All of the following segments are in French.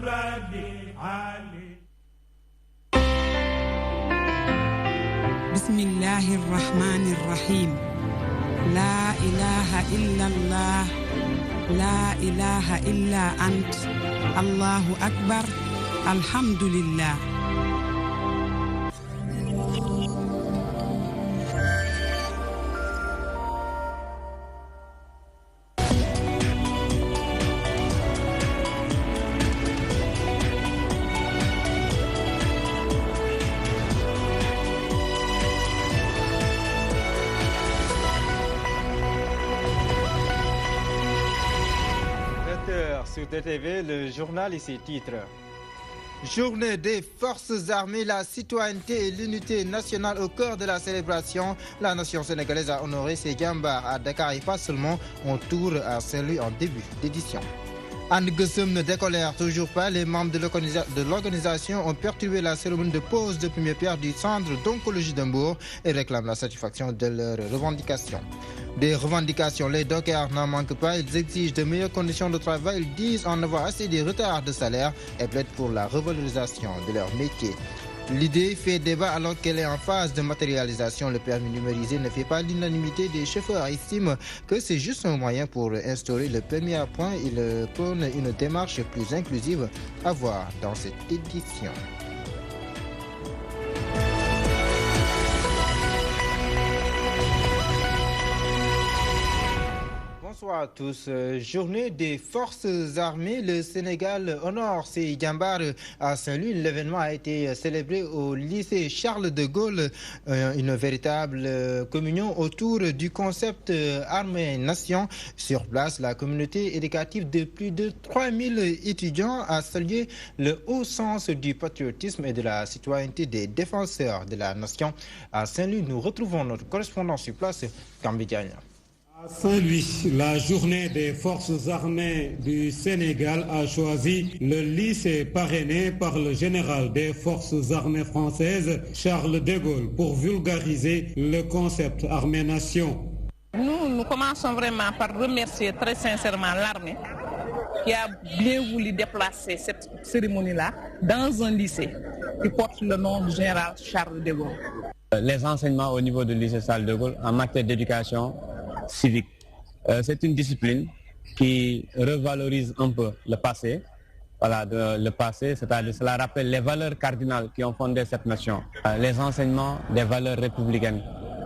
بسم الله الرحمن الرحيم لا إله إلا الله لا إله إلا أنت الله أكبر الحمد لله. Sur TTV, le journal et ses titres. Journée des forces armées, la citoyenneté et l'unité nationale au cœur de la célébration. La nation sénégalaise a honoré ses gambars à Dakar et pas seulement un tour à Saint-Louis en début d'édition. And Gussum ne décolère toujours pas. Les membres de l'organisation ont perturbé la cérémonie de pose de première pierre du centre d'oncologie d'Hambourg et réclament la satisfaction de leurs revendications. Des revendications, les dockers n'en manquent pas. Ils exigent de meilleures conditions de travail. Ils disent en avoir assez des retards de salaire et plaident pour la revalorisation de leur métier. L'idée fait débat alors qu'elle est en phase de matérialisation. Le permis numérisé ne fait pas l'unanimité des chauffeurs. Estiment que c'est juste un moyen pour instaurer le permis à points. Ils prônent une démarche plus inclusive à voir dans cette édition. Bonsoir à tous. Journée des forces armées, le Sénégal honore ses gambars à Saint-Louis. L'événement a été célébré au lycée Charles de Gaulle. Une véritable communion autour du concept armée-nation. Sur place, la communauté éducative de plus de 3000 étudiants a salué le haut sens du patriotisme et de la citoyenneté des défenseurs de la nation. À Saint-Louis, nous retrouvons notre correspondant sur place, Kambi Diagne. À Saint-Louis, la journée des forces armées du Sénégal a choisi le lycée parrainé par le général des forces armées françaises, Charles de Gaulle, pour vulgariser le concept armée-nation. Nous commençons vraiment par remercier très sincèrement l'armée qui a bien voulu déplacer cette cérémonie-là dans un lycée qui porte le nom du général Charles de Gaulle. Les enseignements au niveau du lycée Charles de Gaulle en matière d'éducation civique. C'est une discipline qui revalorise un peu le passé. Voilà, le passé, c'est-à-dire cela rappelle les valeurs cardinales qui ont fondé cette nation. Les enseignements des valeurs républicaines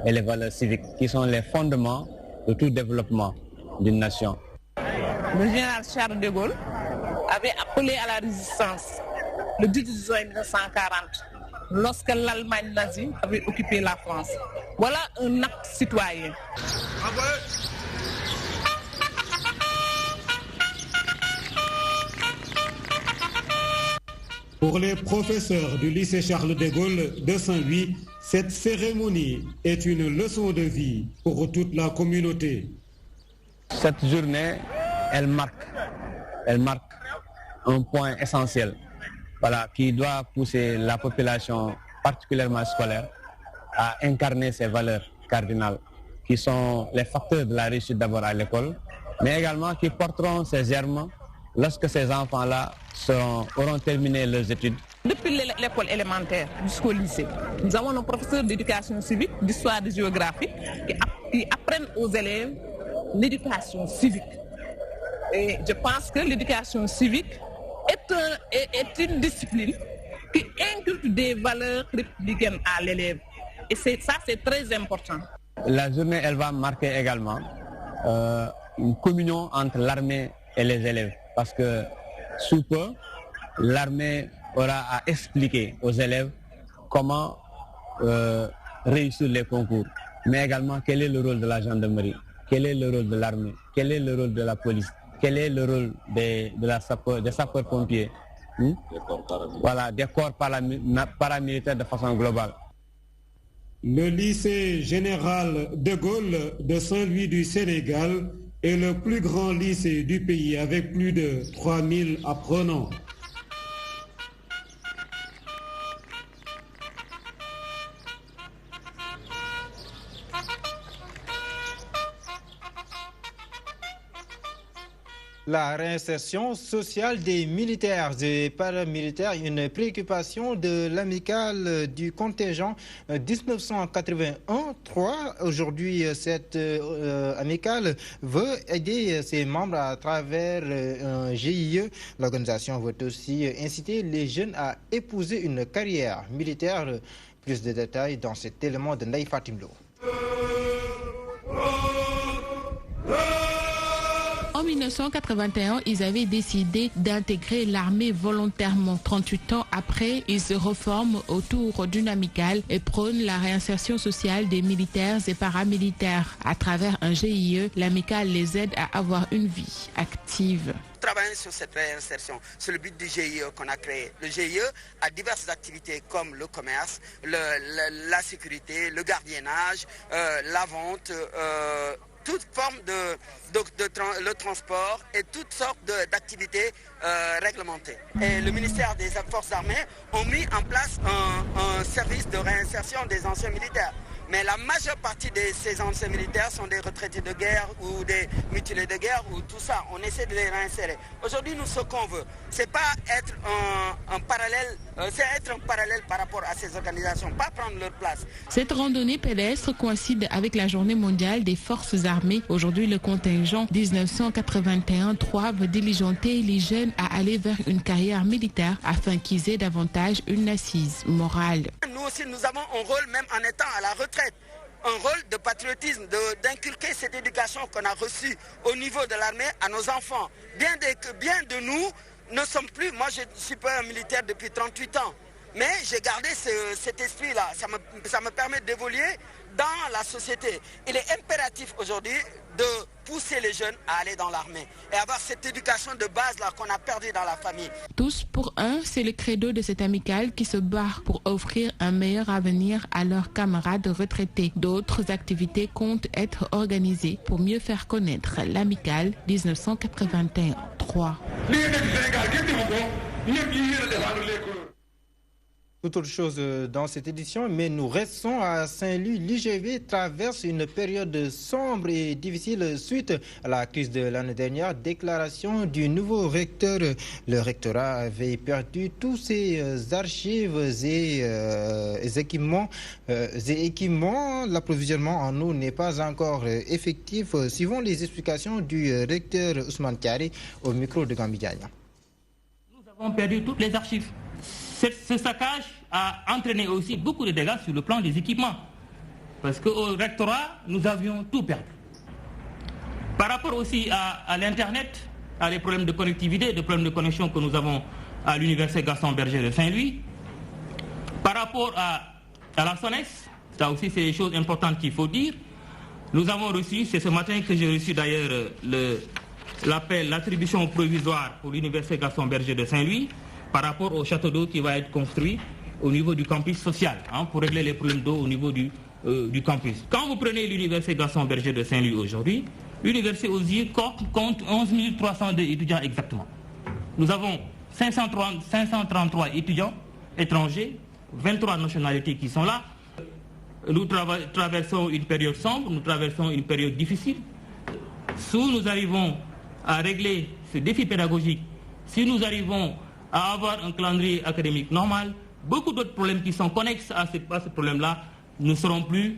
et les valeurs civiques qui sont les fondements de tout développement d'une nation. Le général Charles de Gaulle avait appelé à la résistance le 18 juin 1940 lorsque l'Allemagne nazie avait occupé la France. Voilà un acte citoyen. Pour les professeurs du lycée Charles de Gaulle de Saint-Louis, cette cérémonie est une leçon de vie pour toute la communauté. Cette journée, elle marque un point essentiel, voilà, qui doit pousser la population, particulièrement scolaire, à incarner ces valeurs cardinales, qui sont les facteurs de la réussite d'abord à l'école, mais également qui porteront ces germes lorsque ces enfants-là auront terminé leurs études. Depuis l'école élémentaire jusqu'au lycée, nous avons nos professeurs d'éducation civique, d'histoire, de géographie, qui apprennent aux élèves l'éducation civique. Et je pense que l'éducation civique est une discipline qui inculque des valeurs républicaines à l'élève. Et ça, c'est très important. La journée, elle va marquer également une communion entre l'armée et les élèves. Parce que sous peu, l'armée aura à expliquer aux élèves comment réussir les concours. Mais également, quel est le rôle de la gendarmerie, quel est le rôle de l'armée, quel est le rôle de la police, quel est le rôle des sapeurs-pompiers, voilà, des corps paramilitaires de façon globale. Le lycée général de Gaulle de Saint-Louis du Sénégal est le plus grand lycée du pays avec plus de 3000 apprenants. La réinsertion sociale des militaires et paramilitaires, une préoccupation de l'amicale du contingent 1981-3. Aujourd'hui, cette amicale veut aider ses membres à travers un GIE. L'organisation veut aussi inciter les jeunes à épouser une carrière militaire. Plus de détails dans cet élément de Naï Fatimlo. En 1981, ils avaient décidé d'intégrer l'armée volontairement. 38 ans après, ils se reforment autour d'une amicale et prônent la réinsertion sociale des militaires et paramilitaires. À travers un GIE, l'amicale les aide à avoir une vie active. Travailler sur cette réinsertion, c'est le but du GIE qu'on a créé. Le GIE a diverses activités comme le commerce, la sécurité, le gardiennage, la vente, toute forme le transport et toutes sortes d'activités réglementées. Et le ministère des Forces armées ont mis en place un service de réinsertion des anciens militaires. Mais la majeure partie de ces anciens militaires sont des retraités de guerre ou des mutilés de guerre ou tout ça. On essaie de les réinsérer. Aujourd'hui, nous, ce qu'on veut, c'est pas être un parallèle, c'est être un parallèle par rapport à ces organisations, pas prendre leur place. Cette randonnée pédestre coïncide avec la journée mondiale des forces armées. Aujourd'hui, le contingent 1981-3 veut diligenter les jeunes à aller vers une carrière militaire afin qu'ils aient davantage une assise morale. Nous aussi, nous avons un rôle, même en étant à la retraite, un rôle de patriotisme, d'inculquer cette éducation qu'on a reçue au niveau de l'armée à nos enfants. Bien de nous ne sommes plus, moi je ne suis pas un militaire depuis 38 ans, mais j'ai gardé cet esprit-là, ça me permet d'évoluer dans la société. Il est impératif aujourd'hui de pousser les jeunes à aller dans l'armée et avoir cette éducation de base-là qu'on a perdue dans la famille. Tous pour un, c'est le credo de cette amicale qui se bat pour offrir un meilleur avenir à leurs camarades retraités. D'autres activités comptent être organisées pour mieux faire connaître l'amicale 1981-3. Tout autre chose dans cette édition, mais nous restons à Saint-Louis. L'IGV traverse une période sombre et difficile suite à la crise de l'année dernière. Déclaration du nouveau recteur. Le rectorat avait perdu tous ses archives et équipements. L'approvisionnement en eau n'est pas encore effectif. Suivons les explications du recteur Ousmane Kari au micro de Gambi Diagne. Nous avons perdu toutes les archives. Ce saccage a entraîné aussi beaucoup de dégâts sur le plan des équipements. Parce qu'au rectorat, nous avions tout perdu. Par rapport aussi à l'Internet, à les problèmes de connectivité, des problèmes de connexion que nous avons à l'université Gaston Berger de Saint-Louis. Par rapport à la SONES, ça aussi c'est des choses importantes qu'il faut dire. Nous avons reçu, c'est ce matin que j'ai reçu d'ailleurs l'attribution provisoire pour l'université Gaston Berger de Saint-Louis, par rapport au château d'eau qui va être construit au niveau du campus social, pour régler les problèmes d'eau au niveau du campus. Quand vous prenez l'université Gaston Berger de Saint-Louis aujourd'hui, l'université Osier compte 11 302 étudiants exactement. Nous avons 533 étudiants étrangers, 23 nationalités qui sont là. Nous traversons une période sombre, nous traversons une période difficile. Si nous arrivons à régler ce défi pédagogique, si nous arrivons à avoir un calendrier académique normal, beaucoup d'autres problèmes qui sont connexes à ce problème-là ne seront plus,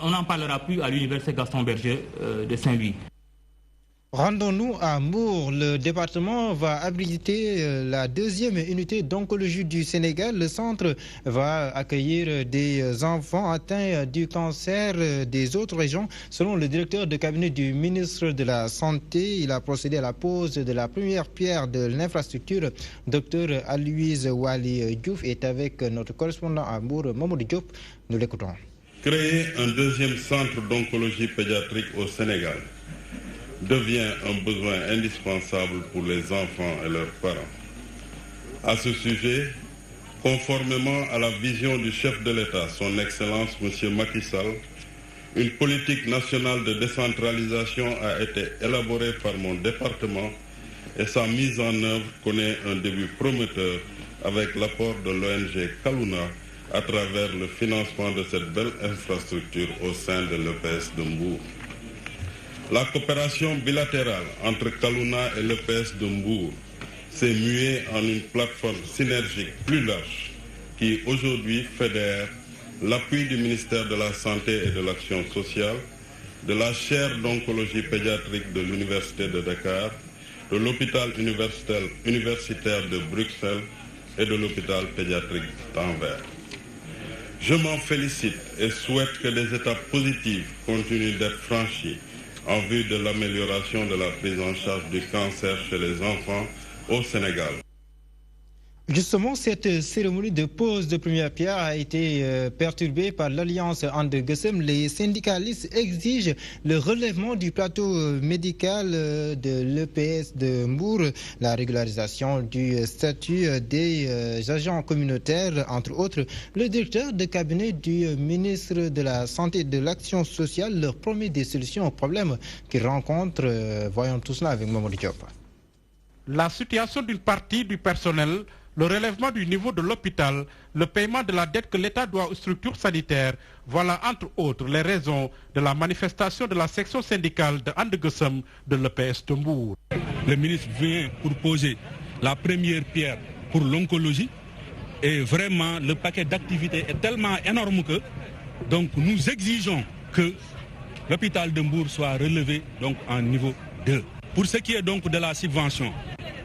on n'en parlera plus à l'université Gaston Berger de Saint-Louis. Rendons-nous à Mour. Le département va abriter la deuxième unité d'oncologie du Sénégal. Le centre va accueillir des enfants atteints du cancer des autres régions. Selon le directeur de cabinet du ministre de la Santé, il a procédé à la pose de la première pierre de l'infrastructure. Dr Aloïse Wali Diouf est avec notre correspondant à Mour, Mamoudou Diop. Nous l'écoutons. Créer un deuxième centre d'oncologie pédiatrique au Sénégal devient un besoin indispensable pour les enfants et leurs parents. À ce sujet, conformément à la vision du chef de l'État, son Excellence M. Macky Sall, une politique nationale de décentralisation a été élaborée par mon département et sa mise en œuvre connaît un début prometteur avec l'apport de l'ONG Kaluna à travers le financement de cette belle infrastructure au sein de l'EPS de Mbour. La coopération bilatérale entre Kaluna et l'EPS de Mbour s'est muée en une plateforme synergique plus large qui aujourd'hui fédère l'appui du ministère de la Santé et de l'Action sociale, de la chaire d'oncologie pédiatrique de l'Université de Dakar, de l'hôpital universitaire de Bruxelles et de l'hôpital pédiatrique d'Anvers. Je m'en félicite et souhaite que des étapes positives continuent d'être franchies en vue de l'amélioration de la prise en charge du cancer chez les enfants au Sénégal. Justement, cette cérémonie de pose de première pierre a été perturbée par l'Alliance And-Gueusseum. Les syndicalistes exigent le relèvement du plateau médical de l'EPS de Mbour, la régularisation du statut des agents communautaires, entre autres. Le directeur de cabinet du ministre de la Santé et de l'Action sociale leur promet des solutions aux problèmes qu'ils rencontrent. Voyons tout cela avec Mamadou Diop. La situation d'une partie du personnel, le relèvement du niveau de l'hôpital, le paiement de la dette que l'État doit aux structures sanitaires, voilà entre autres les raisons de la manifestation de la section syndicale de And-Gueusseum de l'EPS de Mbour. Le ministre vient pour poser la première pierre pour l'oncologie et vraiment le paquet d'activités est tellement énorme que donc nous exigeons que l'hôpital de Mbour soit relevé donc en niveau 2. Pour ce qui est donc de la subvention,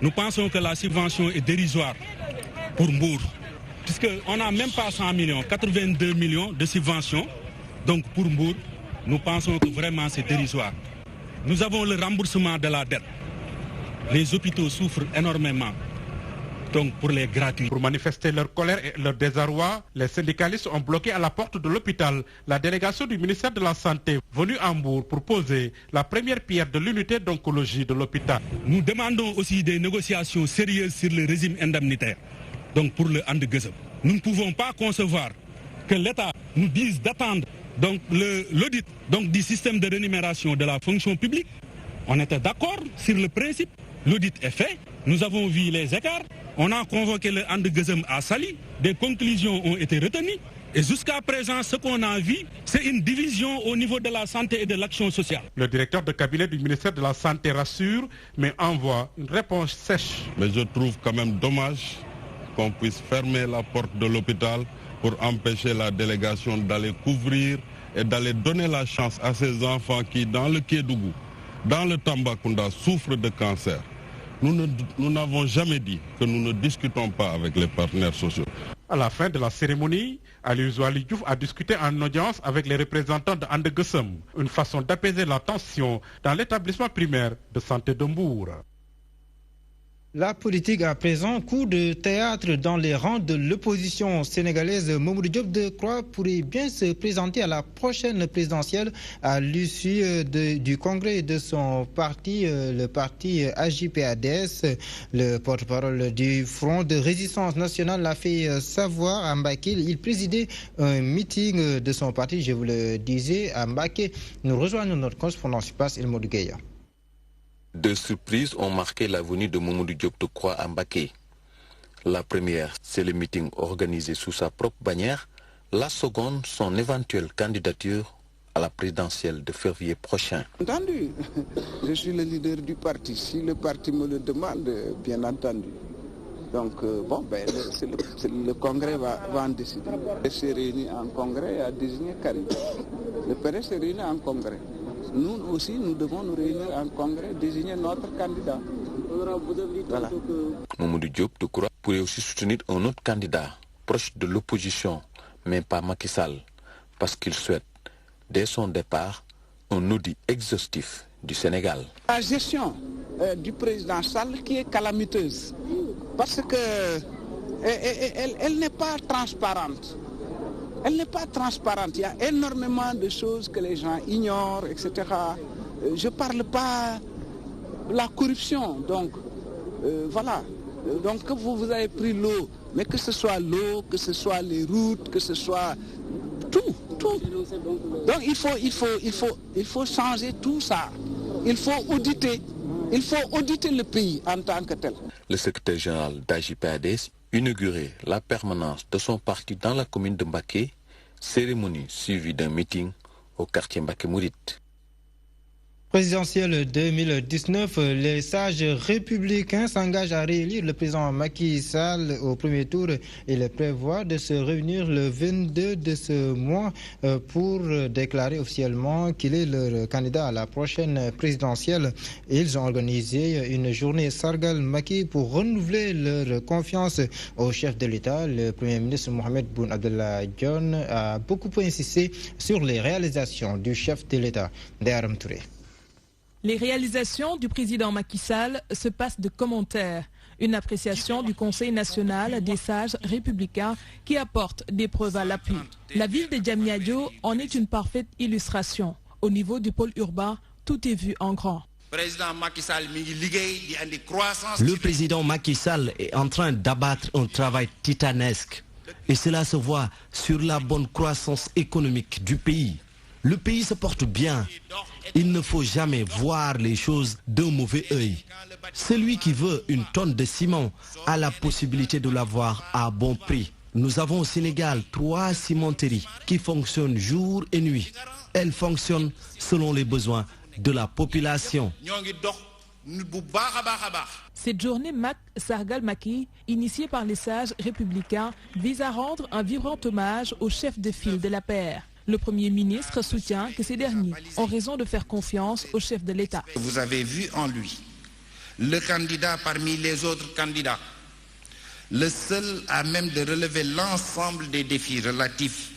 nous pensons que la subvention est dérisoire pour Mbour, puisqu'on n'a même pas 100 millions, 82 millions de subventions. Donc pour Mbour, nous pensons que vraiment c'est dérisoire. Nous avons le remboursement de la dette. Les hôpitaux souffrent énormément. Donc pour les gratuits. Pour manifester leur colère et leur désarroi, les syndicalistes ont bloqué à la porte de l'hôpital la délégation du ministère de la Santé venue à Mbour pour poser la première pierre de l'unité d'oncologie de l'hôpital. Nous demandons aussi des négociations sérieuses sur le régime indemnitaire, donc pour le And-Gueusseum. Nous ne pouvons pas concevoir que l'État nous dise d'attendre l'audit du système de rémunération de la fonction publique. On était d'accord sur le principe, l'audit est fait, nous avons vu les écarts. On a convoqué le And-Gueusseum à Saly, des conclusions ont été retenues. Et jusqu'à présent, ce qu'on a vu, c'est une division au niveau de la santé et de l'action sociale. Le directeur de cabinet du ministère de la Santé rassure, mais envoie une réponse sèche. Mais je trouve quand même dommage qu'on puisse fermer la porte de l'hôpital pour empêcher la délégation d'aller couvrir et d'aller donner la chance à ces enfants qui, dans le Kédougou, dans le Tambacounda, souffrent de cancer. Nous n'avons jamais dit que nous ne discutons pas avec les partenaires sociaux. À la fin de la cérémonie, Ali Zouali Diouf a discuté en audience avec les représentants de And-Gueusseum, une façon d'apaiser la tension dans l'établissement primaire de santé de Mbour. La politique à présent, coup de théâtre dans les rangs de l'opposition sénégalaise. Mamadou Diop Decroix pourrait bien se présenter à la prochaine présidentielle à l'issue du congrès de son parti, le parti AJ/PADS. Le porte-parole du Front de résistance nationale l'a fait savoir à Mbacké. Il présidait un meeting de son parti, je vous le disais, à Mbacké. Nous rejoignons notre correspondant sur place, El Modou Gueye. Deux surprises ont marqué la venue de Mamadou Diop Decroix à Mbacké. La première, c'est le meeting organisé sous sa propre bannière. La seconde, son éventuelle candidature à la présidentielle de février prochain. Entendu, je suis le leader du parti. Si le parti me le demande, bien entendu. Donc, le congrès va en décider. Il s'est réuni en congrès et a désigné Karim. Le PDS s'est réuni en congrès. Nous aussi, nous devons nous réunir en congrès, désigner notre candidat. Voilà. Mamadou Diop Decroix pourrait aussi soutenir un autre candidat, proche de l'opposition, mais pas Macky Sall, parce qu'il souhaite, dès son départ, un audit exhaustif du Sénégal. La gestion du président Sall qui est calamiteuse, parce que elle n'est pas transparente. Elle n'est pas transparente. Il y a énormément de choses que les gens ignorent, etc. Je ne parle pas de la corruption. Donc, voilà. Donc, que vous avez pris l'eau, mais que ce soit l'eau, que ce soit les routes, que ce soit tout. Donc, il faut changer tout ça. Il faut auditer. Il faut auditer le pays en tant que tel. Le secrétaire général d'AJ/PADS inaugurait la permanence de son parti dans la commune de Mbacké, cérémonie suivie d'un meeting au quartier Mbacké Mouride. Présidentielle 2019, les sages républicains s'engagent à réélire le président Macky Sall au premier tour et ils prévoient de se réunir le 22 de ce mois pour déclarer officiellement qu'il est leur candidat à la prochaine présidentielle. Ils ont organisé une journée Sargal Macky pour renouveler leur confiance au chef de l'État. Le Premier ministre Mohamed Boun Abdallah Dionne a beaucoup insisté sur les réalisations du chef de l'État, Daram Touré. Les réalisations du président Macky Sall se passent de commentaires. Une appréciation du Conseil national des sages républicains qui apporte des preuves à l'appui. La ville de Diamniadio en est une parfaite illustration. Au niveau du pôle urbain, tout est vu en grand. Le président Macky Sall est en train d'abattre un travail titanesque. Et cela se voit sur la bonne croissance économique du pays. Le pays se porte bien. Il ne faut jamais voir les choses d'un mauvais œil. Celui qui veut une tonne de ciment a la possibilité de l'avoir à bon prix. Nous avons au Sénégal 3 cimenteries qui fonctionnent jour et nuit. Elles fonctionnent selon les besoins de la population. Cette journée Mac Sargal Macky, initiée par les sages républicains, vise à rendre un vibrant hommage au chef de file de l'APR. Le Premier ministre soutient que ces derniers ont raison de faire confiance au chef de l'État. Vous avez vu en lui le candidat parmi les autres candidats, le seul à même de relever l'ensemble des défis relatifs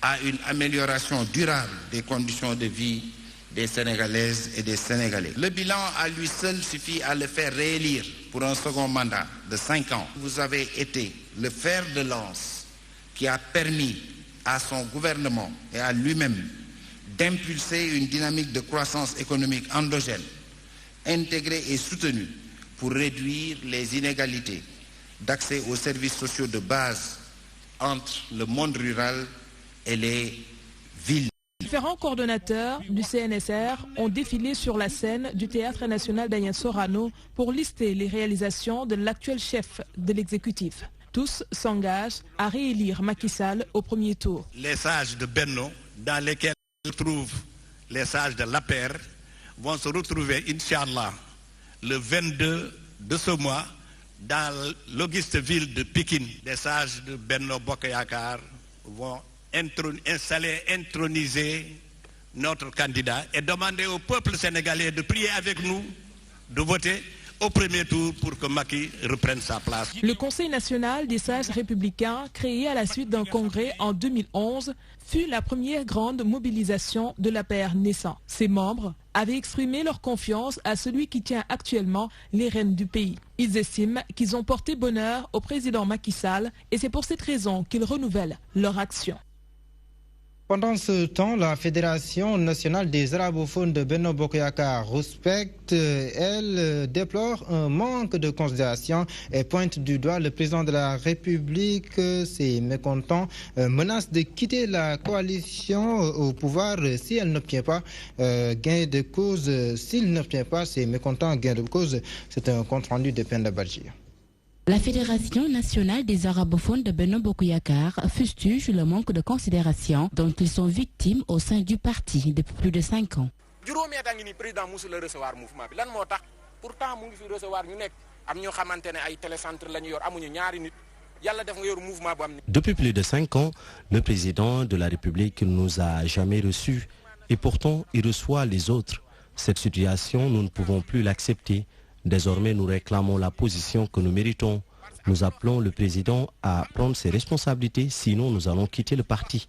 à une amélioration durable des conditions de vie des Sénégalaises et des Sénégalais. Le bilan à lui seul suffit à le faire réélire pour un second mandat de 5 ans. Vous avez été le fer de lance qui a permis à son gouvernement et à lui-même d'impulser une dynamique de croissance économique endogène, intégrée et soutenue pour réduire les inégalités d'accès aux services sociaux de base entre le monde rural et les villes. Différents coordonnateurs du CNSR ont défilé sur la scène du Théâtre national d'Agnès Sorano pour lister les réalisations de l'actuel chef de l'exécutif. Tous s'engagent à réélire Macky Sall au premier tour. Les sages de Benno, dans lesquels se trouvent les sages de l'APR, vont se retrouver, Inch'Allah, le 22 de ce mois, dans l'auguste ville de Pékin. Les sages de Benno Bokayakar vont introniser notre candidat et demander au peuple sénégalais de prier avec nous, de voter au premier tour pour que Macky reprenne sa place. Le Conseil national des sages républicains, créé à la suite d'un congrès en 2011, fut la première grande mobilisation de l'APR naissant. Ses membres avaient exprimé leur confiance à celui qui tient actuellement les rênes du pays. Ils estiment qu'ils ont porté bonheur au président Macky Sall et c'est pour cette raison qu'ils renouvellent leur action. Pendant ce temps, la Fédération nationale des arabophones de Benno Bokk-Yakaar respecte, elle déplore un manque de considération et pointe du doigt le président de la République. Ces mécontents menacent de quitter la coalition au pouvoir si elle n'obtient pas gain de cause. S'il n'obtient pas ces mécontents gain de cause, c'est un compte rendu de Penda Badji. La Fédération nationale des arabophones de Benno Bokk-Yakaar fustige le manque de considération dont ils sont victimes au sein du parti depuis plus de 5 ans. Depuis plus de 5 ans, le président de la République ne nous a jamais reçus et pourtant il reçoit les autres. Cette situation, nous ne pouvons plus l'accepter. Désormais, nous réclamons la position que nous méritons. Nous appelons le président à prendre ses responsabilités, sinon nous allons quitter le parti.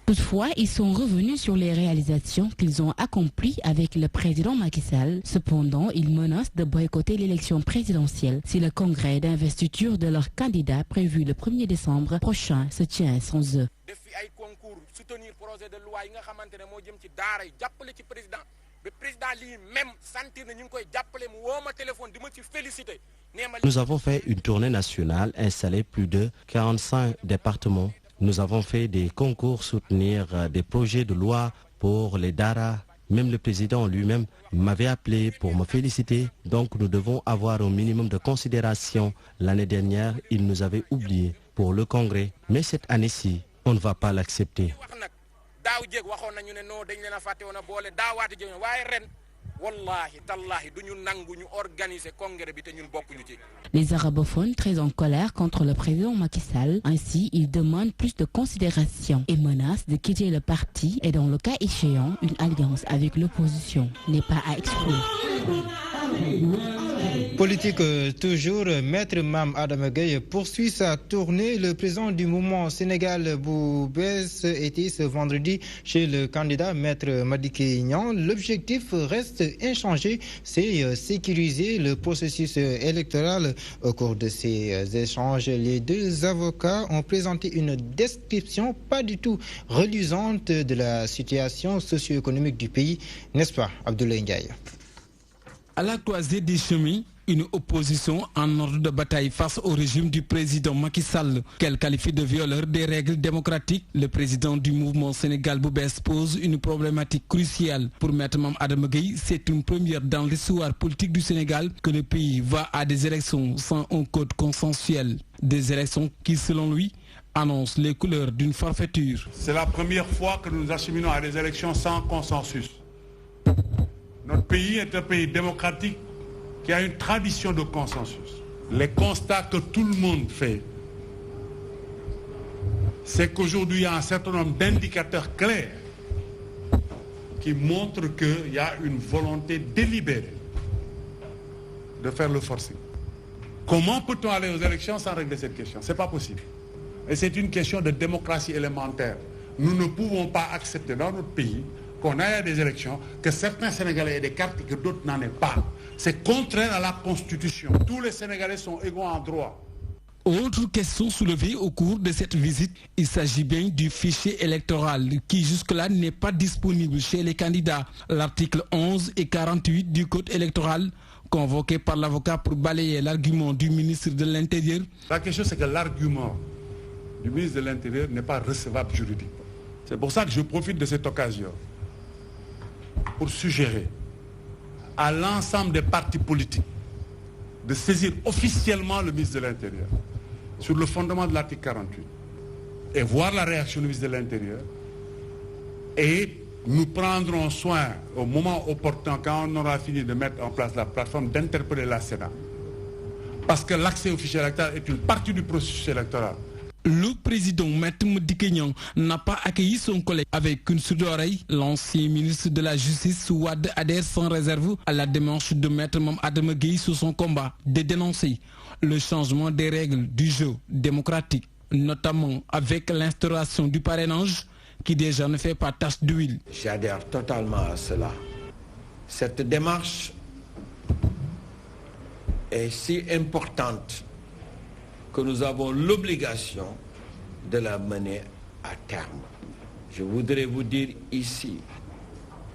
Toutefois, ils sont revenus sur les réalisations qu'ils ont accomplies avec le président Macky Sall. Cependant, ils menacent de boycotter l'élection présidentielle si le congrès d'investiture de leur candidat prévu le 1er décembre prochain se tient sans eux. Nous avons fait une tournée nationale, installé plus de 45 départements. Nous avons fait des concours soutenir des projets de loi pour les Dara Même le président lui-même m'avait appelé pour me féliciter. Donc nous devons avoir un minimum de considération. L'année dernière, il nous avait oubliés pour le congrès. Mais cette année-ci, on ne va pas l'accepter. Les arabophones très en colère contre le président Macky Sall. Ainsi, ils demandent plus de considération et menacent de quitter le parti et dans le cas échéant, une alliance avec l'opposition n'est pas à exclure. Politique toujours, Maître Mame Adama Gueye poursuit sa tournée. Le président du mouvement Sénégal bu bees était ce vendredi chez le candidat Maître Madické Niang. L'objectif reste inchangé, c'est sécuriser le processus électoral. Au cours de ces échanges, les deux avocats ont présenté une description pas du tout reluisante de la situation socio-économique du pays, n'est-ce pas, Abdoulaye Ndiaye? À la croisée des chemins, une opposition en ordre de bataille face au régime du président Macky Sall, qu'elle qualifie de violeur des règles démocratiques. Le président du mouvement Sénégal bu bees pose une problématique cruciale. Pour Maître Mame Adama Gueye, c'est une première dans l'histoire politique du Sénégal que le pays va à des élections sans un code consensuel. Des élections qui, selon lui, annoncent les couleurs d'une forfaiture. C'est la première fois que nous acheminons à des élections sans consensus. Notre pays est un pays démocratique qui a une tradition de consensus. Les constats que tout le monde fait, c'est qu'aujourd'hui, il y a un certain nombre d'indicateurs clairs qui montrent qu'il y a une volonté délibérée de faire le forcing. Comment peut-on aller aux élections sans régler cette question? Ce n'est pas possible. Et c'est une question de démocratie élémentaire. Nous ne pouvons pas accepter dans notre pays qu'on aille à des élections, que certains Sénégalais aient des cartes et que d'autres n'en aient pas. C'est contraire à la Constitution. Tous les Sénégalais sont égaux en droit. Autre question soulevée au cours de cette visite, il s'agit bien du fichier électoral qui jusque-là n'est pas disponible chez les candidats. L'article 11 et 48 du Code électoral, convoqué par l'avocat pour balayer l'argument du ministre de l'Intérieur. La question c'est que l'argument du ministre de l'Intérieur n'est pas recevable juridiquement. C'est pour ça que je profite de cette occasion pour suggérer à l'ensemble des partis politiques de saisir officiellement le ministre de l'Intérieur sur le fondement de l'article 48 et voir la réaction du ministre de l'Intérieur, et nous prendrons soin au moment opportun, quand on aura fini de mettre en place la plateforme, d'interpeller la Sénat, parce que l'accès au fichier électoral est une partie du processus électoral. Le président Maître Madické Niang n'a pas accueilli son collègue avec une sourde oreille. L'ancien ministre de la Justice, Wade, adhère sans réserve à la démarche de Maître Mame Adama Gueye sur son combat de dénoncer le changement des règles du jeu démocratique, notamment avec l'instauration du parrainage qui déjà ne fait pas tache d'huile. J'adhère totalement à cela. Cette démarche est si importante que nous avons l'obligation de la mener à terme. Je voudrais vous dire ici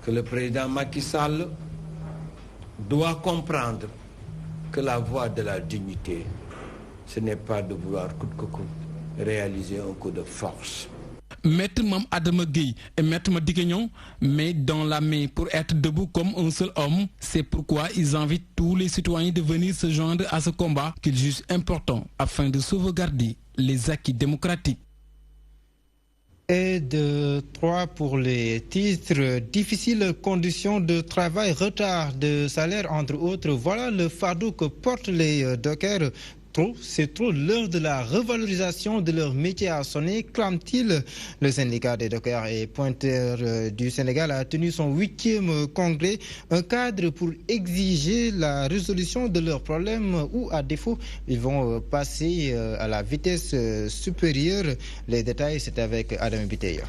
que le président Macky Sall doit comprendre que la voie de la dignité, ce n'est pas de vouloir coûte que coûte réaliser un coup de force. Maître Mame Adama Gueye et Maître Madické Niang mettent dans la main pour être debout comme un seul homme. C'est pourquoi ils invitent tous les citoyens de venir se joindre à ce combat qu'ils jugent important afin de sauvegarder les acquis démocratiques. Et de 3 pour les titres. Difficiles conditions de travail, retard de salaire entre autres. Voilà le fardeau que portent les dockers. C'est trop, l'heure de la revalorisation de leur métier a sonné, clame-t-il. Le syndicat des dockers et pointeurs du Sénégal a tenu son 8e congrès, un cadre pour exiger la résolution de leurs problèmes ou à défaut, ils vont passer à la vitesse supérieure. Les détails, c'est avec Adam Biteya.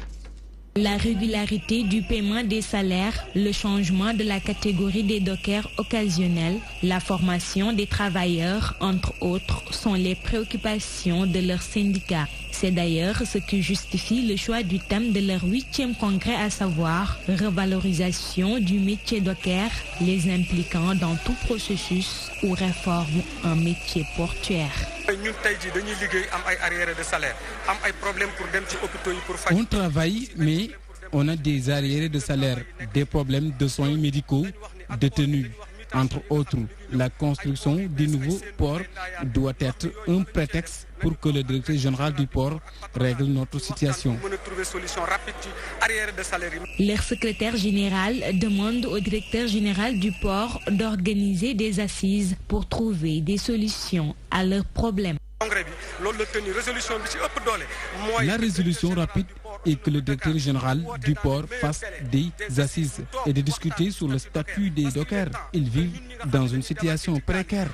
La régularité du paiement des salaires, le changement de la catégorie des dockers occasionnels, la formation des travailleurs, entre autres, sont les préoccupations de leur syndicat. C'est d'ailleurs ce qui justifie le choix du thème de leur 8e congrès, à savoir revalorisation du métier docker, les impliquant dans tout processus ou réforme en métier portuaire. On travaille, mais on a des arriérés de salaire, des problèmes de soins médicaux, de tenue. Entre autres, la construction du nouveau port doit être un prétexte pour que le directeur général du port règle notre situation. Leur secrétaire général demande au directeur général du port d'organiser des assises pour trouver des solutions à leurs problèmes. La résolution rapide est que le directeur général du port fasse des assises et de discuter sur le statut des dockers. Ils vivent dans une situation précaire.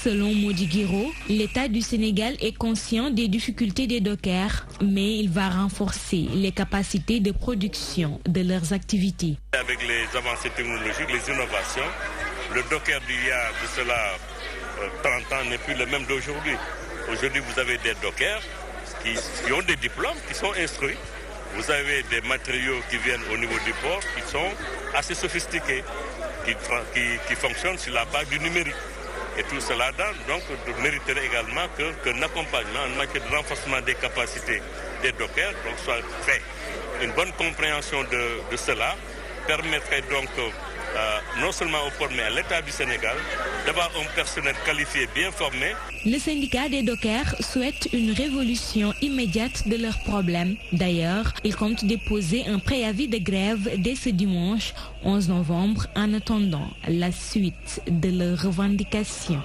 Selon Modi Guiro, l'État du Sénégal est conscient des difficultés des dockers, mais il va renforcer les capacités de production de leurs activités. Avec les avancées technologiques, les innovations, le docker d'il y a de cela 30 ans n'est plus le même d'aujourd'hui. Aujourd'hui, vous avez des dockers qui ont des diplômes, qui sont instruits. Vous avez des matériaux qui viennent au niveau du port, qui sont assez sophistiqués, qui fonctionnent sur la base du numérique. Et tout cela donc mériterait également qu'un accompagnement en matière de renforcement des capacités des dockers donc, soit fait. Une bonne compréhension de cela permettrait donc non seulement au port mais à l'État du Sénégal d'avoir un personnel qualifié bien formé. Le syndicat des dockers souhaite une révolution immédiate de leurs problèmes. D'ailleurs, ils comptent déposer un préavis de grève dès ce dimanche 11 novembre en attendant la suite de leurs revendications.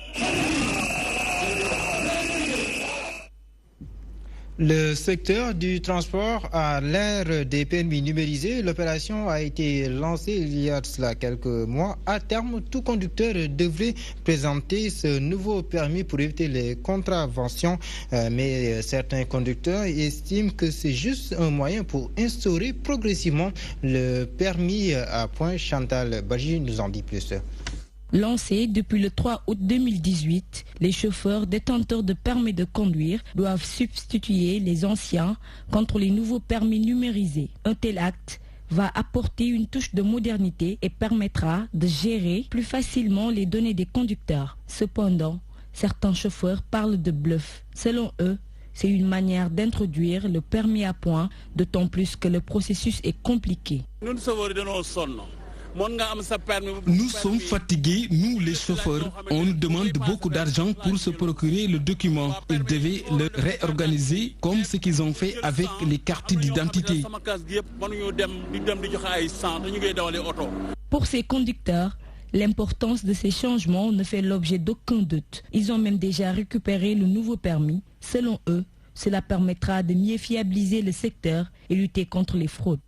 Le secteur du transport à l'ère des permis numérisés, l'opération a été lancée il y a de cela quelques mois. À terme, tout conducteur devrait présenter ce nouveau permis pour éviter les contraventions. Mais certains conducteurs estiment que c'est juste un moyen pour instaurer progressivement le permis à point. Chantal Badji nous en dit plus. Lancé depuis le 3 août 2018, les chauffeurs détenteurs de permis de conduire doivent substituer les anciens contre les nouveaux permis numérisés. Un tel acte va apporter une touche de modernité et permettra de gérer plus facilement les données des conducteurs. Cependant, certains chauffeurs parlent de bluff. Selon eux, c'est une manière d'introduire le permis à point, d'autant plus que le processus est compliqué. Nous sommes fatigués, nous les chauffeurs. On nous demande beaucoup d'argent pour se procurer le document. Ils devaient le réorganiser comme ce qu'ils ont fait avec les cartes d'identité. Pour ces conducteurs, l'importance de ces changements ne fait l'objet d'aucun doute. Ils ont même déjà récupéré le nouveau permis. Selon eux, cela permettra de mieux fiabiliser le secteur et lutter contre les fraudes.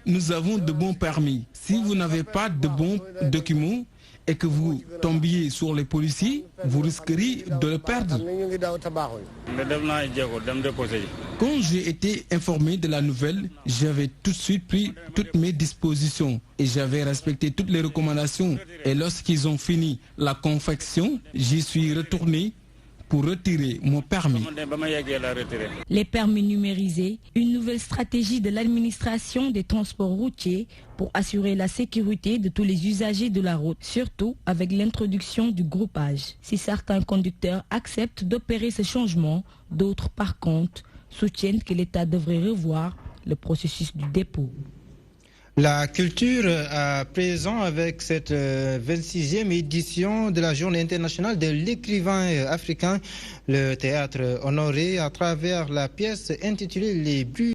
Nous avons de bons permis. Si vous n'avez pas de bons documents et que vous tombiez sur les policiers, vous risqueriez de le perdre. Quand j'ai été informé de la nouvelle, j'avais tout de suite pris toutes mes dispositions et j'avais respecté toutes les recommandations. Et lorsqu'ils ont fini la confection, j'y suis retourné pour retirer mon permis. Les permis numérisés, une nouvelle stratégie de l'administration des transports routiers pour assurer la sécurité de tous les usagers de la route, surtout avec l'introduction du groupage. Si certains conducteurs acceptent d'opérer ce changement, d'autres par contre soutiennent que l'État devrait revoir le processus du dépôt. La culture à présent avec cette 26e édition de la Journée internationale de l'écrivain africain, le théâtre honoré à travers la pièce intitulée Les Bruits